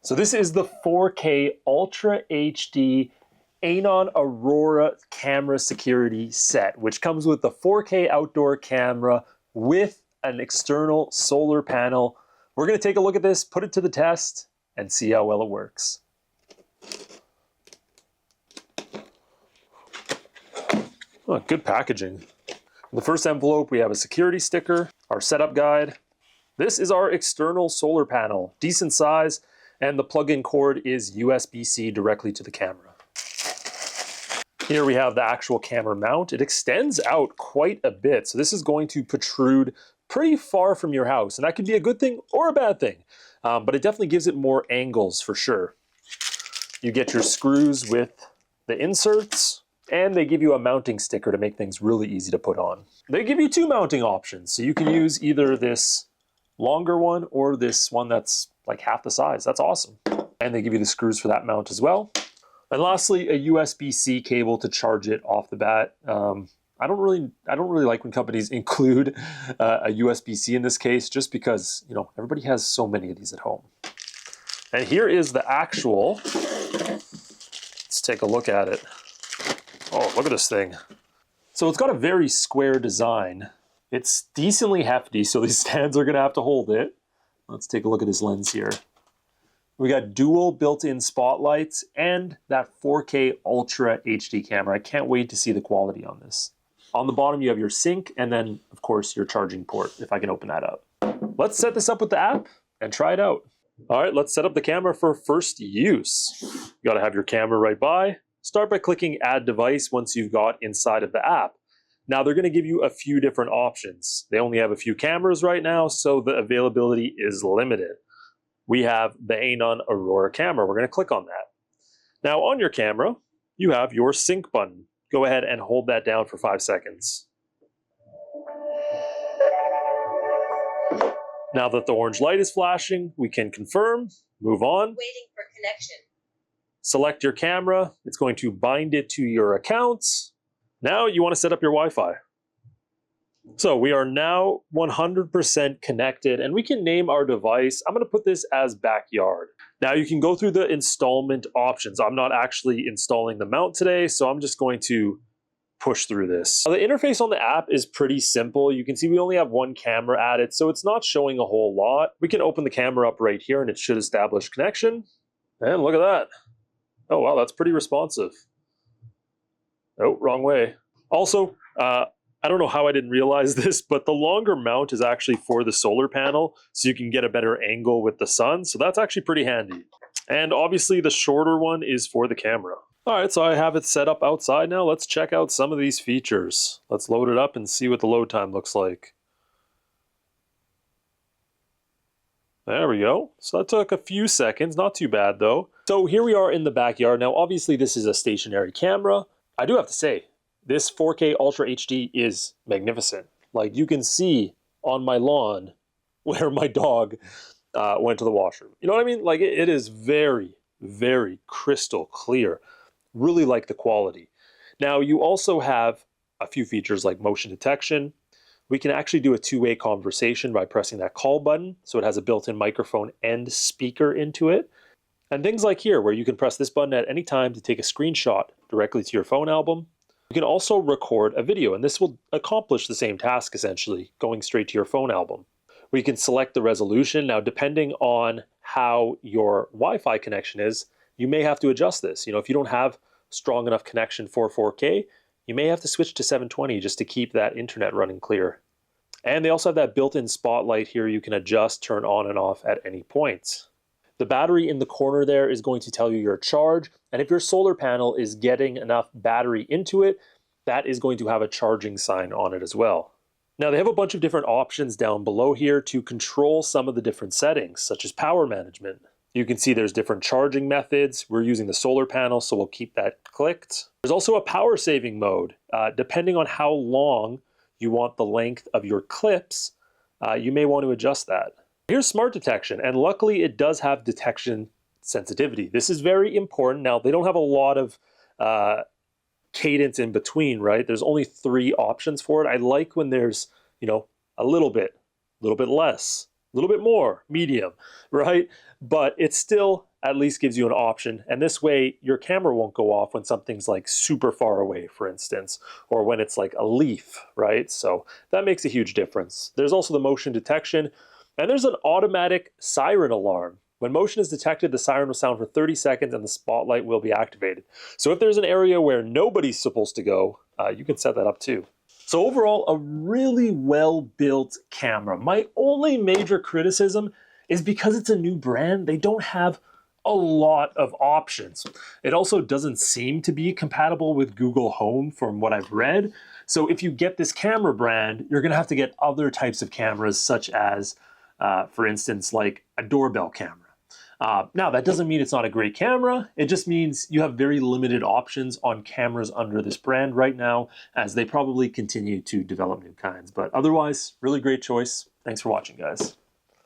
So this is the 4K Ultra HD Anona Aurora camera security set, which comes with the 4K outdoor camera with an external solar panel. We're going to take a look at this, put it to the test, and see how well it works. Oh, good packaging. In the first envelope, we have a security sticker, our setup guide. This is our external solar panel, decent size, and the plug-in cord is USB-C directly to the camera. Here we have the actual camera mount. It extends out quite a bit, so this is going to protrude pretty far from your house, and that can be a good thing or a bad thing, but it definitely gives it more angles for sure. You get your screws with the inserts, and they give you a mounting sticker to make things really easy to put on. They give you two mounting options, so you can use either this longer one or this one that's like half the size. That's awesome. And they give you the screws for that mount as well. And lastly, a USB-C cable to charge it off the bat. I don't really like when companies include a USB-C in this case, just because, you know, everybody has so many of these at home. And here is the actual. Let's take a look at it. Oh, look at this thing. So it's got a very square design. It's decently hefty, so these stands are gonna have to hold it. Let's take a look at this lens here. We got dual built-in spotlights and that 4K Ultra HD camera. I can't wait to see the quality on this. On the bottom, you have your sync and then, of course, your charging port, if I can open that up. Let's set this up with the app and try it out. All right, let's set up the camera for first use. You gotta have your camera right by. Start by clicking Add Device once you've got inside of the app. Now they're going to give you a few different options. They only have a few cameras right now, so the availability is limited. We have the Anona Aurora camera. We're going to click on that. Now on your camera, you have your sync button. Go ahead and hold that down for 5 seconds. Now that the orange light is flashing, we can confirm, move on. Waiting for connection. Select your camera. It's going to bind it to your accounts. Now you want to set up your Wi-Fi. So we are now 100% connected, and we can name our device. I'm going to put this as backyard. Now you can go through the installment options. I'm not actually installing the mount today, so I'm just going to push through this. Now, the interface on the app is pretty simple. You can see we only have one camera added, so it's not showing a whole lot. We can open the camera up right here, and it should establish connection. And look at that. Oh, wow, that's pretty responsive. Oh, wrong way. Also, I don't know how I didn't realize this, but the longer mount is actually for the solar panel, so you can get a better angle with the sun. So that's actually pretty handy. And obviously the shorter one is for the camera. All right, so I have it set up outside now. Let's check out some of these features. Let's load it up and see what the load time looks like. There we go. So that took a few seconds, not too bad though. So here we are in the backyard. Now, obviously this is a stationary camera. I do have to say, this 4K Ultra HD is magnificent. Like, you can see on my lawn where my dog went to the washroom. You know what I mean? Like, it is very, very crystal clear. Really like the quality. Now, you also have a few features like motion detection. We can actually do a two-way conversation by pressing that call button. So it has a built-in microphone and speaker into it. And things like here, where you can press this button at any time to take a screenshot directly to your phone album. You can also record a video, and this will accomplish the same task essentially, going straight to your phone album. We can select the resolution. Now, depending on how your Wi-Fi connection is, you may have to adjust this. You know, if you don't have strong enough connection for 4K, you may have to switch to 720 just to keep that internet running clear. And they also have that built-in spotlight here you can adjust, turn on and off at any point. The battery in the corner there is going to tell you your charge, and if your solar panel is getting enough battery into it, that is going to have a charging sign on it as well. Now, they have a bunch of different options down below here to control some of the different settings, such as power management. You can see there's different charging methods. We're using the solar panel, so we'll keep that clicked. There's also a power saving mode. Depending on how long you want the length of your clips, you may want to adjust that. Here's smart detection, and luckily it does have detection sensitivity. This is very important. Now, they don't have a lot of cadence in between, right? There's only 3 options for it. I like when there's, you know, a little bit less, a little bit more, medium, right? But it's still at least gives you an option. And this way, your camera won't go off when something's like super far away, for instance, or when it's like a leaf, right? So that makes a huge difference. There's also the motion detection, and there's an automatic siren alarm. When motion is detected, the siren will sound for 30 seconds and the spotlight will be activated. So if there's an area where nobody's supposed to go, you can set that up too. So overall, a really well-built camera. My only major criticism is because it's a new brand, they don't have a lot of options. It also doesn't seem to be compatible with Google Home from what I've read. So if you get this camera brand, you're gonna have to get other types of cameras such as, for instance, like a doorbell camera. Now, that doesn't mean it's not a great camera. It just means you have very limited options on cameras under this brand right now, as they probably continue to develop new kinds. But otherwise, really great choice. Thanks for watching, guys.